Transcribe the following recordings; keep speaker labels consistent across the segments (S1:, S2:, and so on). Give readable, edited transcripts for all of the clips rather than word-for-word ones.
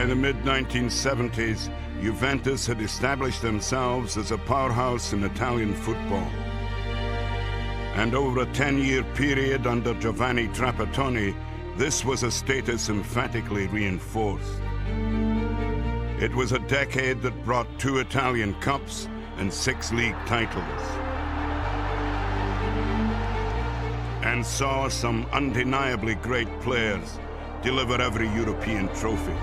S1: By the mid-1970s, Juventus had established themselves as a powerhouse in Italian football. And over a 10-year period under Giovanni Trapattoni, this was a status emphatically reinforced. It was a decade that brought 2 Italian Cups and 6 league titles, and saw some undeniably great players deliver every European trophy.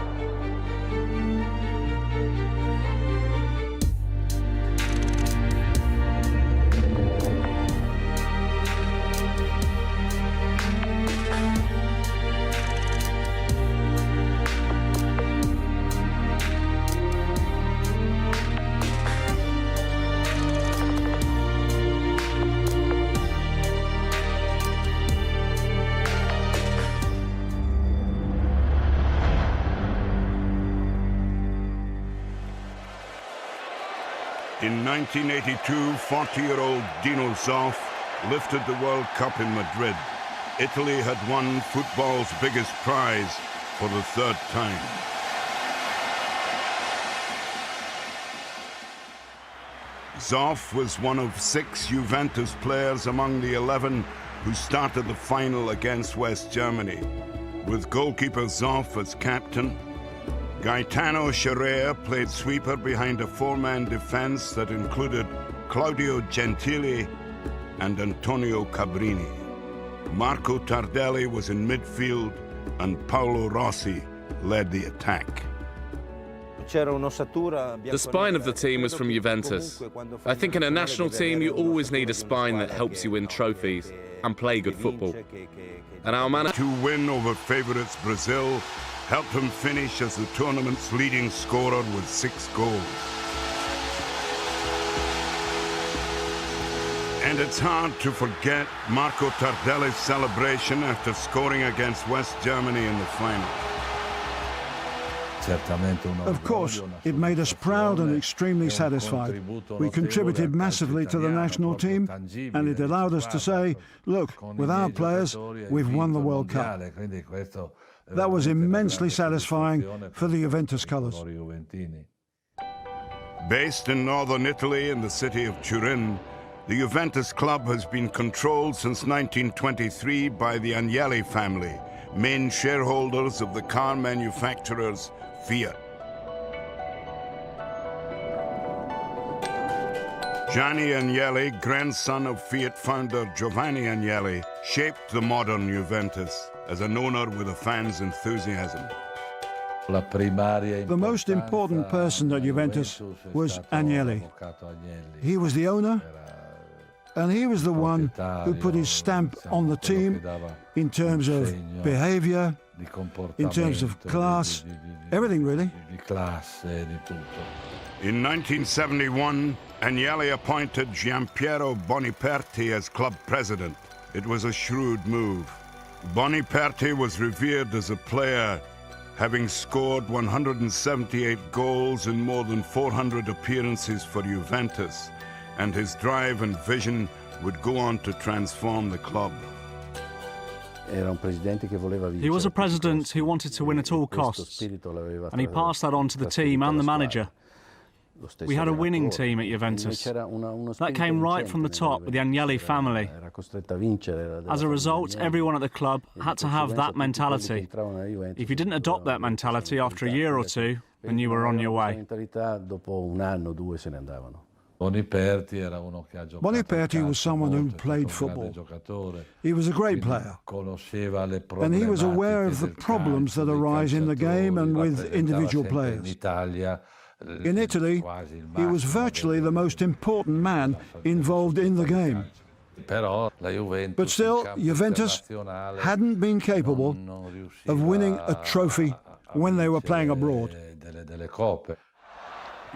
S1: In 1982, 40-year-old Dino Zoff lifted the World Cup in Madrid. Italy had won football's biggest prize for the 3rd time. Zoff was one of 6 Juventus players among the 11 who started the final against West Germany, with goalkeeper Zoff as captain. Gaetano Sciarrea played sweeper behind a 4-man defense that included Claudio Gentili and Antonio Cabrini. Marco Tardelli was in midfield, and Paolo Rossi led the attack.
S2: The spine of the team was from Juventus. I think in a national team you always need a spine that helps you win trophies and play good football. And our manager
S1: to win over favourites Brazil helped him finish as the tournament's leading scorer with 6 goals. And it's hard to forget Marco Tardelli's celebration after scoring against West Germany in the final.
S3: Of course, it made us proud and extremely satisfied. We contributed massively to the national team, and it allowed us to say, look, with our players, we've won the World Cup. That was immensely satisfying for the Juventus colours.
S1: Based in northern Italy in the city of Turin, the Juventus club has been controlled since 1923 by the Agnelli family, main shareholders of the car manufacturers Fiat. Gianni Agnelli, grandson of Fiat founder Giovanni Agnelli, shaped the modern Juventus as an owner with a fan's enthusiasm.
S3: The most important person at Juventus was Agnelli. He was the owner, and he was the one who put his stamp on the team in terms of behavior, in terms of class, everything really.
S1: In 1971, Agnelli appointed Giampiero Boniperti as club president. It was a shrewd move. Boniperti was revered as a player, having scored 178 goals in more than 400 appearances for Juventus, and his drive and vision would go on to transform the club.
S4: He was a president who wanted to win at all costs, and he passed that on to the team and the manager. We had a winning team at Juventus. That came right from the top with the Agnelli family. As a result, everyone at the club had to have that mentality. If you didn't adopt that mentality after a year or two, then you were on your way.
S3: Boniperti was someone who played football. He was a great player, and he was aware of the problems that arise in the game and with individual players. In Italy, he was virtually the most important man involved in the game. But still, Juventus hadn't been capable of winning a trophy when they were playing abroad.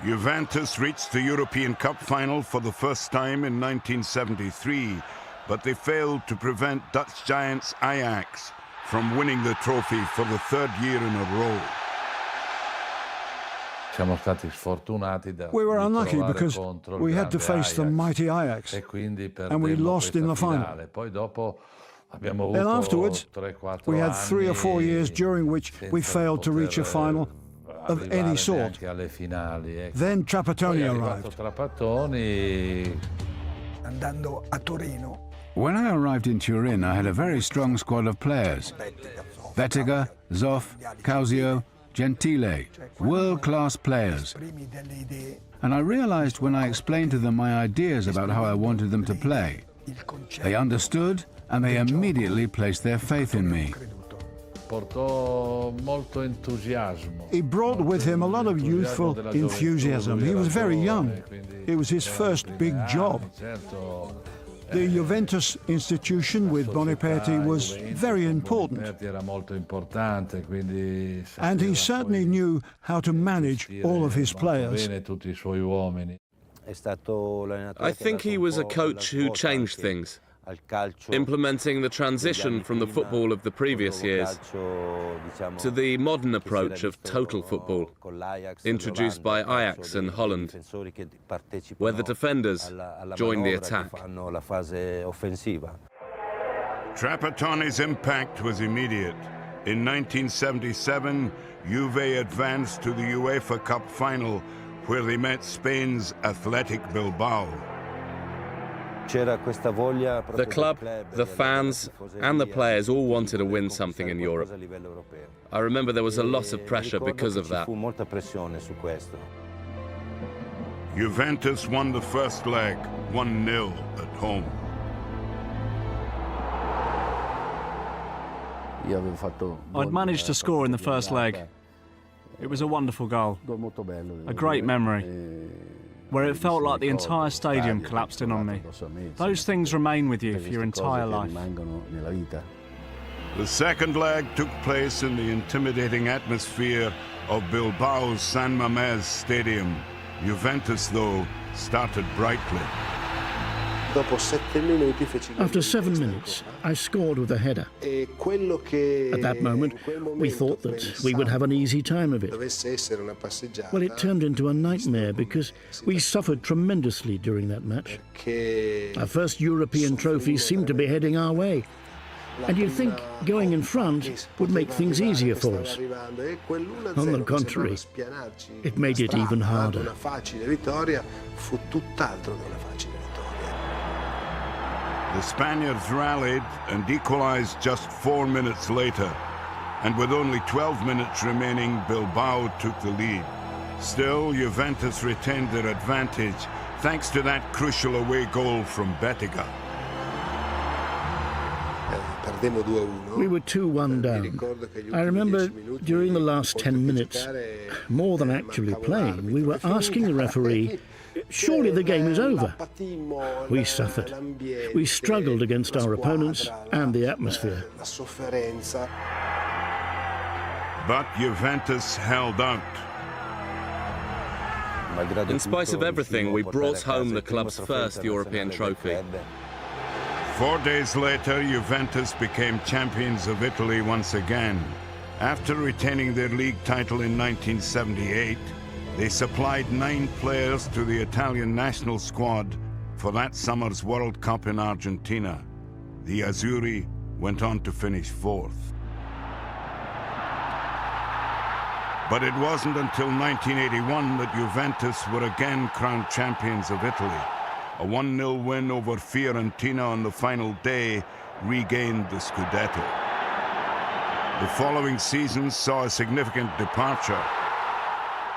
S1: Juventus reached the European Cup final for the first time in 1973, but they failed to prevent Dutch giants Ajax from winning the trophy for the 3rd year in a row.
S3: We were unlucky because we had to face the mighty Ajax, and we lost in the final. Then afterwards, we had 3 or 4 years during which we failed to reach a final, of any sort. Then Trapattoni arrived.
S5: When I arrived in Turin, I had a very strong squad of players. Bettiger, Zoff, Causio, Gentile, world-class players. And I realized when I explained to them my ideas about how I wanted them to play, they understood and they immediately placed their faith in me.
S3: He brought with him a lot of youthful enthusiasm. He was very young. It was his first big job. The Juventus institution with Boniperti was very important. And he certainly knew how to manage all of his players.
S2: I think he was a coach who changed things, implementing the transition from the football of the previous years to the modern approach of total football, introduced by Ajax and Holland, where the defenders join the attack.
S1: Trapattoni's impact was immediate. In 1977, Juve advanced to the UEFA Cup final, where they met Spain's Athletic Bilbao.
S2: The club, the fans, and the players all wanted to win something in Europe. I remember there was a lot of pressure because of that.
S1: Juventus won the first leg, 1-0 at home.
S4: I'd managed to score in the first leg. It was a wonderful goal, a great memory, where it felt like the entire stadium collapsed in on me. Those things remain with you for your entire life.
S1: The second leg took place in the intimidating atmosphere of Bilbao's San Mamés Stadium. Juventus, though, started brightly.
S6: After 7 minutes, I scored with a header. At that moment, we thought that we would have an easy time of it. Well, it turned into a nightmare because we suffered tremendously during that match. Our first European trophy seemed to be heading our way. And you'd think going in front would make things easier for us. On the contrary, it made it even harder.
S1: The Spaniards rallied and equalized just 4 minutes later, and with only 12 minutes remaining, Bilbao took the lead. Still, Juventus retained their advantage thanks to that crucial away goal from Bettiger.
S6: We were 2-1 down. I remember during the last 10 minutes, more than actually playing, we were asking the referee, surely the game is over. We suffered. We struggled against our opponents and the atmosphere.
S1: But Juventus held out.
S2: In spite of everything, we brought home the club's first European trophy.
S1: 4 days later, Juventus became champions of Italy once again. After retaining their league title in 1978, they supplied 9 players to the Italian national squad for that summer's World Cup in Argentina. The Azzurri went on to finish 4th. But it wasn't until 1981 that Juventus were again crowned champions of Italy. A 1-0 win over Fiorentina on the final day regained the Scudetto. The following season saw a significant departure.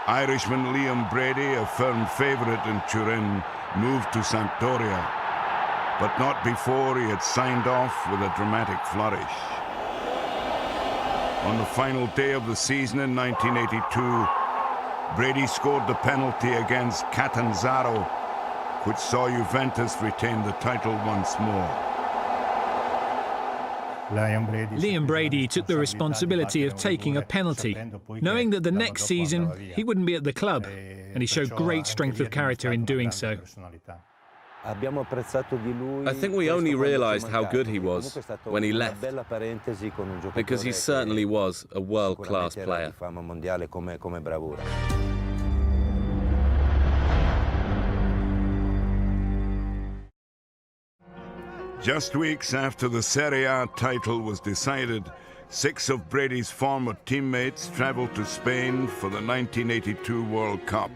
S1: Irishman Liam Brady, a firm favourite in Turin, moved to Sampdoria, but not before he had signed off with a dramatic flourish. On the final day of the season in 1982, Brady scored the penalty against Catanzaro, which saw Juventus retain the title once more.
S7: Liam Brady took the responsibility of taking a penalty, knowing that the next season he wouldn't be at the club, and he showed great strength of character in doing so.
S2: I think we only realised how good he was when he left, because he certainly was a world-class player.
S1: Just weeks after the Serie A title was decided, 6 of Brady's former teammates traveled to Spain for the 1982 World Cup.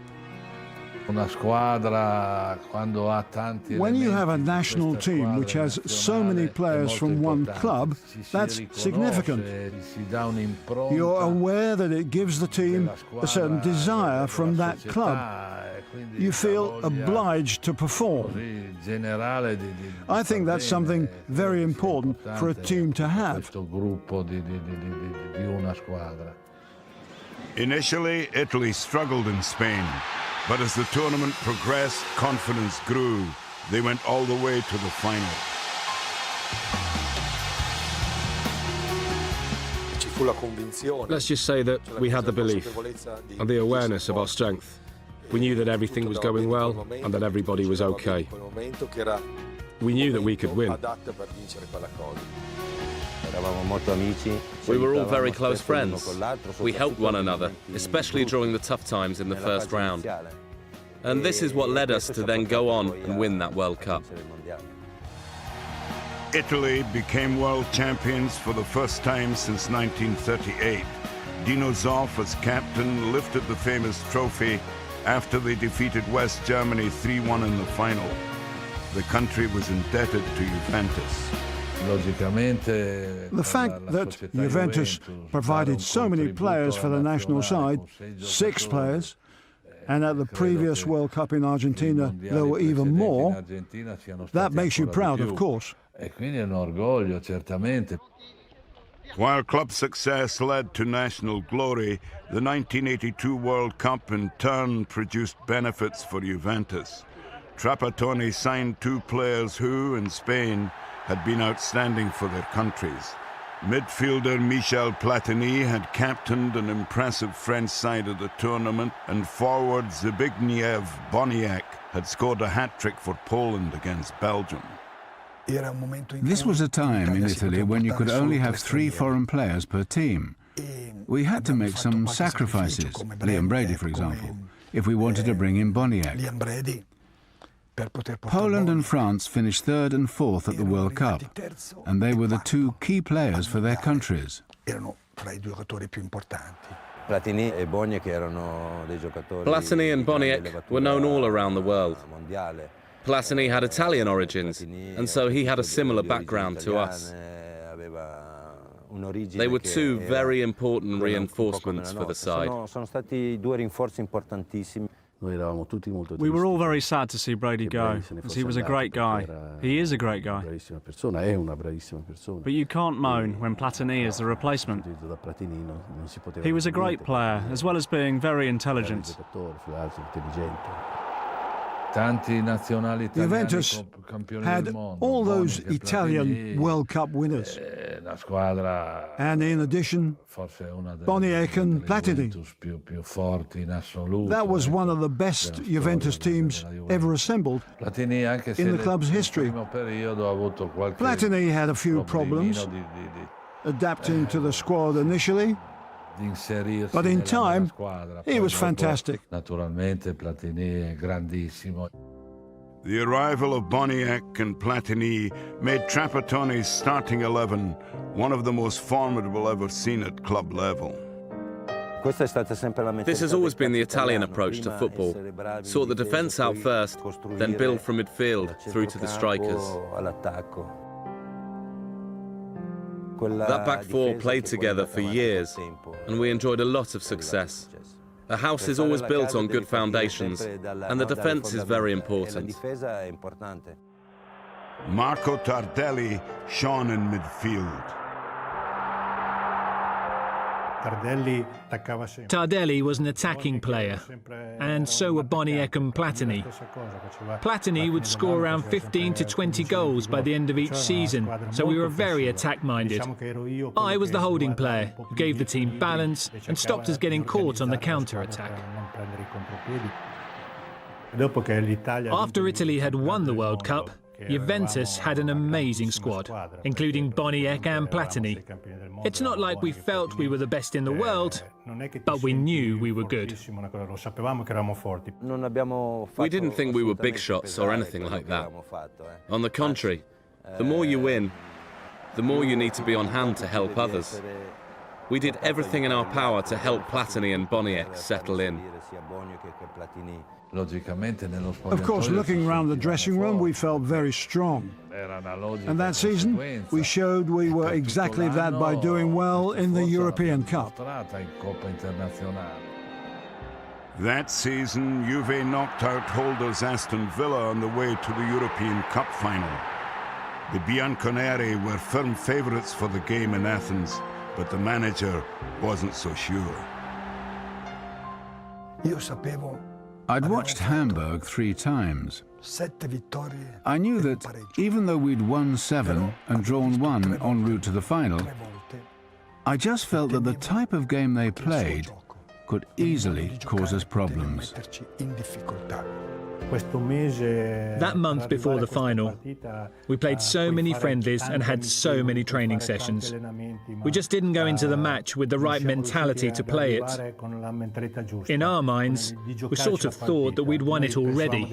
S3: When you have a national team which has so many players from one club, that's significant. You're aware that it gives the team a certain desire from that club. You feel obliged to perform. I think that's something very important for a team to have.
S1: Initially, Italy struggled in Spain, but as the tournament progressed, confidence grew. They went all the way to the final.
S8: Let's just say that we had the belief and the awareness of our strength. We knew that everything was going well and that everybody was okay. We knew that we could win.
S2: We were all very close friends. We helped one another, especially during the tough times in the first round. And this is what led us to then go on and win that World Cup.
S1: Italy became world champions for the first time since 1938. Dino Zoff, as captain, lifted the famous trophy after they defeated West Germany 3-1 in the final. The country was indebted to Juventus.
S3: The fact that Juventus provided so many players for the national side, 6 players, and at the previous World Cup in Argentina there were even more, that makes you proud, of course.
S1: While club success led to national glory, the 1982 World Cup in turn produced benefits for Juventus. Trapattoni signed 2 players who, in Spain, had been outstanding for their countries. Midfielder Michel Platini had captained an impressive French side at the tournament, and forward Zbigniew Boniek had scored a hat-trick for Poland against Belgium.
S5: This was a time in Italy when you could only have 3 foreign players per team. We had to make some sacrifices, Liam Brady for example, if we wanted to bring in Boniek. Poland and France finished 3rd and 4th at the World Cup, and they were the 2 key players for their countries.
S2: Platini and Boniek were known all around the world. Platini had Italian origins, and so he had a similar background to us. They were 2 very important reinforcements for the side.
S4: We were all very sad to see Brady go, as he was a great guy. He is a great guy. But you can't moan when Platini is the replacement. He was a great player, as well as being very intelligent.
S3: Juventus had all those Italian World Cup winners. And in addition, Boniek and Platini. That was one of the best Juventus teams ever assembled in the club's history. Platini had a few problems adapting to the squad initially, but in time, he was fantastic.
S1: The arrival of Boniek and Platini made Trapattoni's starting 11 one of the most formidable ever seen at club level.
S2: This has always been the Italian approach to football. Sort the defence out first, then build from midfield through to the strikers. That back 4 played together for years, and we enjoyed a lot of success. A house is always built on good foundations, and the defence is very important.
S1: Marco Tardelli shone in midfield.
S7: Tardelli was an attacking player, and so were Boniek and Platini. Platini would score around 15 to 20 goals by the end of each season, so we were very attack-minded. I was the holding player, who gave the team balance and stopped us getting caught on the counter-attack. After Italy had won the World Cup, Juventus had an amazing squad, including Boniek and Platini. It's not like we felt we were the best in the world, but we knew we were good.
S2: We didn't think we were big shots or anything like that. On the contrary, the more you win, the more you need to be on hand to help others. We did everything in our power to help Platini and Boniek settle in.
S3: Of course, looking around the dressing room, we felt very strong. And that season, we showed we were exactly that by doing well in the European Cup.
S1: That season, Juve knocked out holders Aston Villa on the way to the European Cup final. The Bianconeri were firm favourites for the game in Athens, but the manager wasn't so sure.
S5: I'd watched Hamburg 3 times. I knew that even though we'd won 7 and drawn 1 en route to the final, I just felt that the type of game they played could easily cause us problems.
S7: That month before the final, we played so many friendlies and had so many training sessions. We just didn't go into the match with the right mentality to play it. In our minds, we sort of thought that we'd won it already.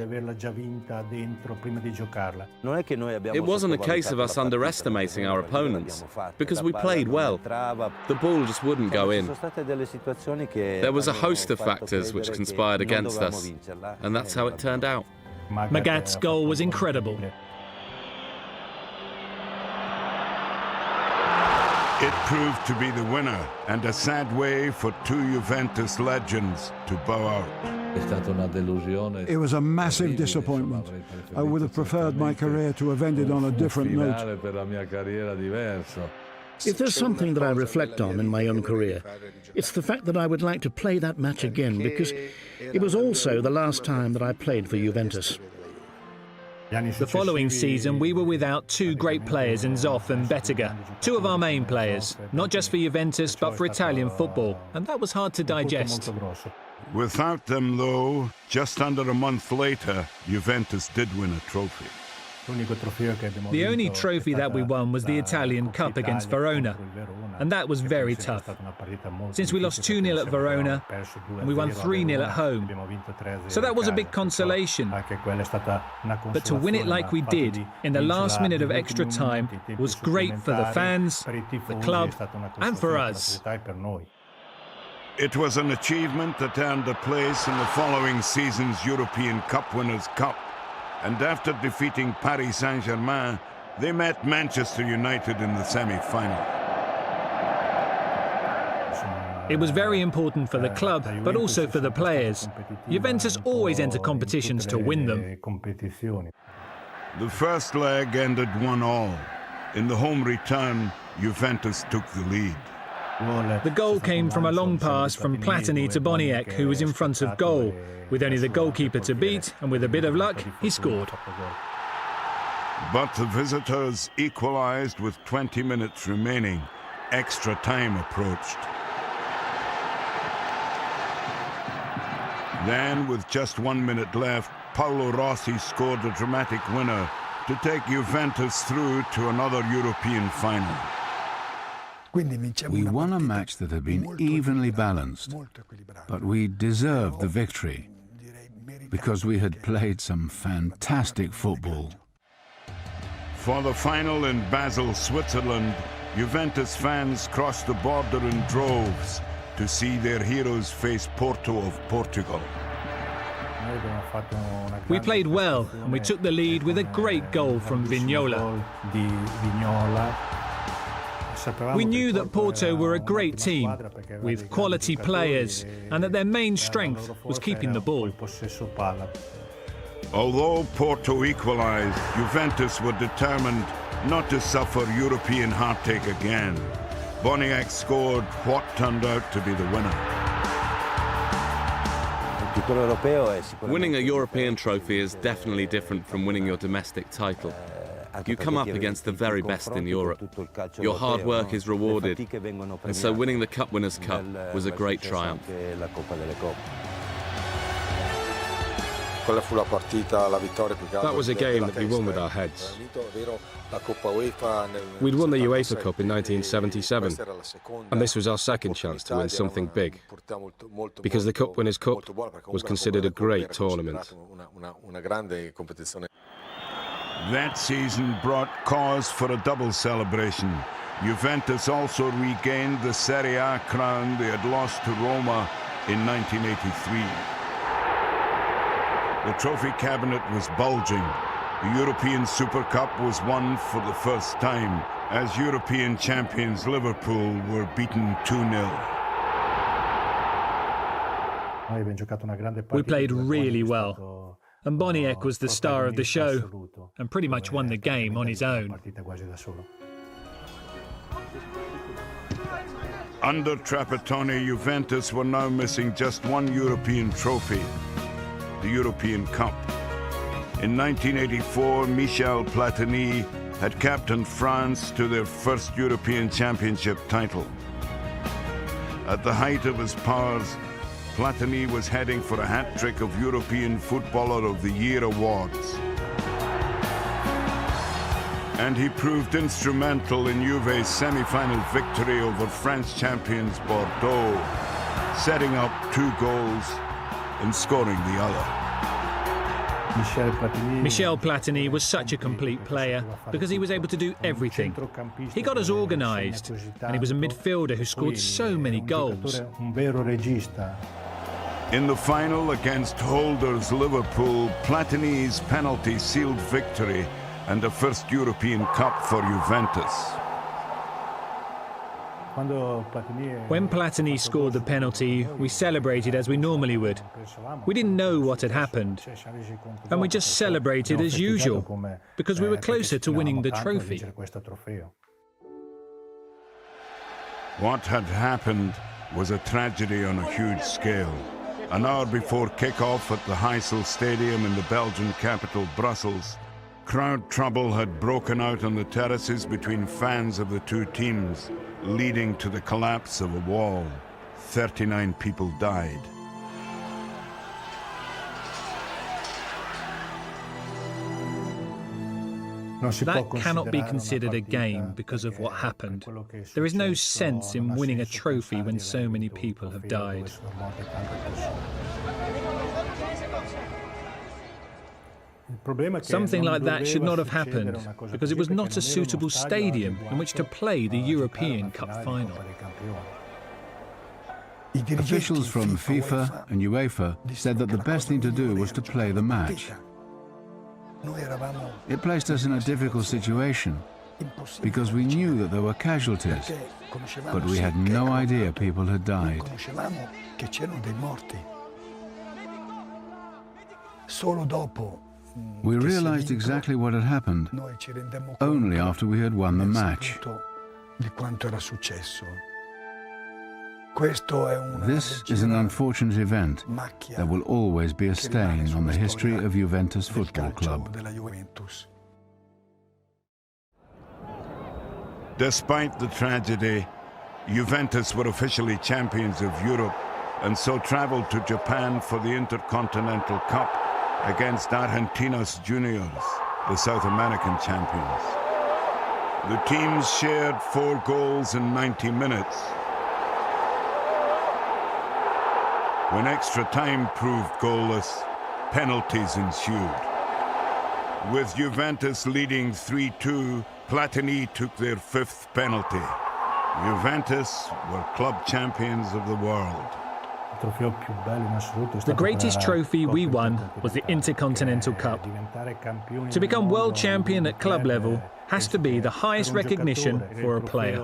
S2: It wasn't a case of us underestimating our opponents, because we played well. The ball just wouldn't go in. There was a host of factors which conspired against us, and that's how it turned out.
S7: Magat's goal was incredible.
S1: It proved to be the winner, and a sad way for 2 Juventus legends to bow out.
S3: It was a massive disappointment. I would have preferred my career to have ended on a different note.
S6: If there's something that I reflect on in my own career, it's the fact that I would like to play that match again, because it was also the last time that I played for Juventus.
S7: The following season, we were without 2 great players in Zoff and Bettega, 2 of our main players, not just for Juventus, but for Italian football, and that was hard to digest.
S1: Without them, though, just under a month later, Juventus did win a trophy.
S7: The only trophy that we won was the Italian Cup against Verona, and that was very tough. Since we lost 2-0 at Verona, and we won 3-0 at home. So that was a big consolation. But to win it like we did, in the last minute of extra time, was great for the fans, the club, and for us.
S1: It was an achievement that earned a place in the following season's European Cup Winners' Cup. And after defeating Paris Saint-Germain, they met Manchester United in the semi-final.
S7: It was very important for the club, but also for the players. Juventus always enter competitions to win them.
S1: The first leg ended 1-1. In the home return, Juventus took the lead.
S7: The goal came from a long pass from Platini to Boniek, who was in front of goal. With only the goalkeeper to beat, and with a bit of luck, he scored.
S1: But the visitors equalized with 20 minutes remaining. Extra time approached. Then, with just 1 minute left, Paolo Rossi scored a dramatic winner to take Juventus through to another European final.
S5: We won a match that had been evenly balanced, but we deserved the victory because we had played some fantastic football.
S1: For the final in Basel, Switzerland, Juventus fans crossed the border in droves to see their heroes face Porto of Portugal.
S7: We played well, and we took the lead with a great goal from Vignola. We knew that Porto were a great team, with quality players, and that their main strength was keeping the ball.
S1: Although Porto equalized, Juventus were determined not to suffer European heartache again. Boniek scored what turned out to be the winner.
S2: Winning a European trophy is definitely different from winning your domestic title. You come up against the very best in Europe. Your hard work is rewarded, and so winning the Cup Winners' Cup was a great triumph.
S8: That was a game that we won with our heads. We'd won the UEFA Cup in 1977, and this was our second chance to win something big, because the Cup Winners' Cup was considered a great tournament.
S1: That season brought cause for a double celebration. Juventus also regained the Serie A crown they had lost to Roma in 1983. The trophy cabinet was bulging. The European Super Cup was won for the first time, as European champions Liverpool were beaten 2-0.
S7: We played really well, and Boniek was the star of the show and pretty much won the game on his own.
S1: Under Trapattoni, Juventus were now missing just one European trophy, the European Cup. In 1984, Michel Platini had captained France to their first European Championship title. At the height of his powers, Platini was heading for a hat-trick of European Footballer of the Year awards. And he proved instrumental in Juve's semi-final victory over French champions Bordeaux, setting up 2 goals and scoring the other.
S7: Michel Platini was such a complete player because he was able to do everything. He got us organised, and he was a midfielder who scored so many goals.
S1: In the final against holders Liverpool, Platini's penalty sealed victory and the first European Cup for Juventus.
S7: When Platini scored the penalty, we celebrated as we normally would. We didn't know what had happened, and we just celebrated as usual, because we were closer to winning the trophy.
S1: What had happened was a tragedy on a huge scale. An hour before kick-off at the Heysel Stadium in the Belgian capital, Brussels, crowd trouble had broken out on the terraces between fans of the 2 teams, leading to the collapse of a wall. 39 people died.
S7: That cannot be considered a game because of what happened. There is no sense in winning a trophy when so many people have died. Something like that should not have happened because it was not a suitable stadium in which to play the European Cup final.
S5: Officials from FIFA and UEFA said that the best thing to do was to play the match. It placed us in a difficult situation because we knew that there were casualties, but we had no idea people had died. We realized exactly what had happened only after we had won the match. This is an unfortunate event that will always be a stain on the history of Juventus Football Club.
S1: Despite the tragedy, Juventus were officially champions of Europe and so traveled to Japan for the Intercontinental Cup against Argentinos Juniors, the South American champions. The teams shared 4 goals in 90 minutes. When extra time proved goalless, penalties ensued. With Juventus leading 3-2, Platini took their 5th penalty. Juventus were club champions of the world.
S7: The greatest trophy we won was the Intercontinental Cup. To become world champion at club level has to be the highest recognition for a player.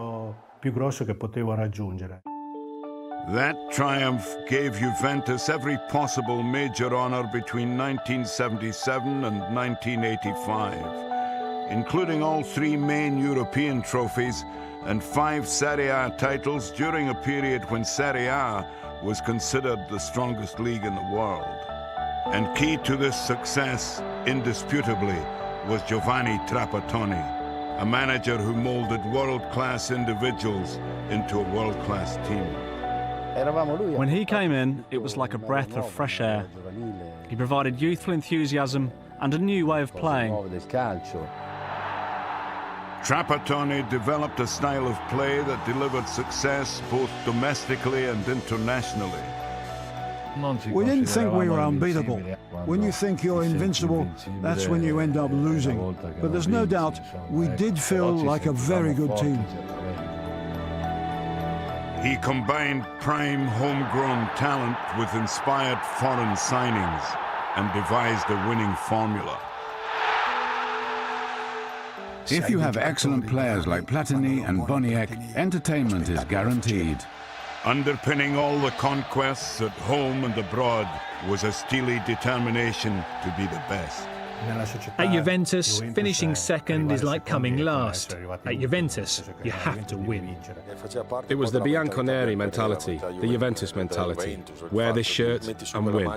S1: That triumph gave Juventus every possible major honour between 1977 and 1985, including all 3 main European trophies and 5 Serie A titles during a period when Serie A was considered the strongest league in the world. And key to this success, indisputably, was Giovanni Trapattoni, a manager who moulded world-class individuals into a world-class team.
S4: When he came in, it was like a breath of fresh air. He provided youthful enthusiasm and a new way of playing.
S1: Trapattoni developed a style of play that delivered success both domestically and internationally.
S3: We didn't think we were unbeatable. When you think you're invincible, that's when you end up losing. But there's no doubt we did feel like a very good team.
S1: He combined prime homegrown talent with inspired foreign signings and devised a winning formula.
S5: If you have excellent players like Platini and Boniek, entertainment is guaranteed.
S1: Underpinning all the conquests at home and abroad was a steely determination to be the best.
S7: At Juventus, finishing second is like coming last. At Juventus, you have to win.
S8: It was the Bianconeri mentality, the Juventus mentality. Wear this shirt and win.